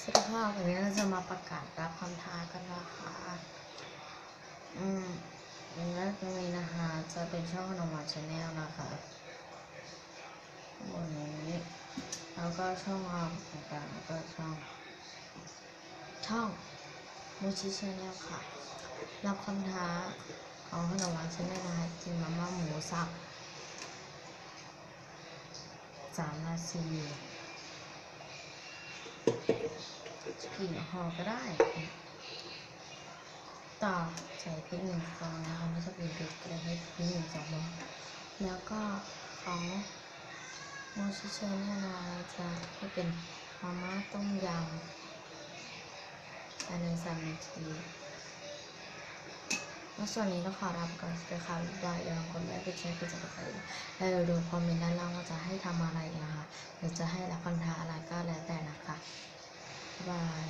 สวัสดีค่ะวันนี้เราจะมาประกาศรับคำท้ากันนะคะอย่างแรกตรงนี้นะคะจะเป็นช่องขนมหวานชาแนลนะคะบนนี้แล้วก็ช่องเราต่างๆแล้วก็ช่องมูชิชาแนลค่ะรับคำท้าของขนมหวานชาแนลนะคะกินมาม่าหมูสับ3 นาทีกี่ห่อก็ได้ต่อใส่พริก1 ฟองนะคะไม่ชอบกินเผ็ดก็เลยให้พริก1-2 ฟองแล้วก็ของโมชิเชนเนี่ยนะจะให้เป็นมาม่าต้มยำภายใน3 นาทีแล้วส่วนนี้เราขอรับก่อนเลยค่ะบายอย่าลืมกดไลค์กดแชร์กดติดตามแล้วดูคอมเมนต์ด้านล่างว่าจะให้ทำอะไรนะคะหรือจะให้รับคำท้าอะไรก็แล้วแต่นะคะบ๊ายบาย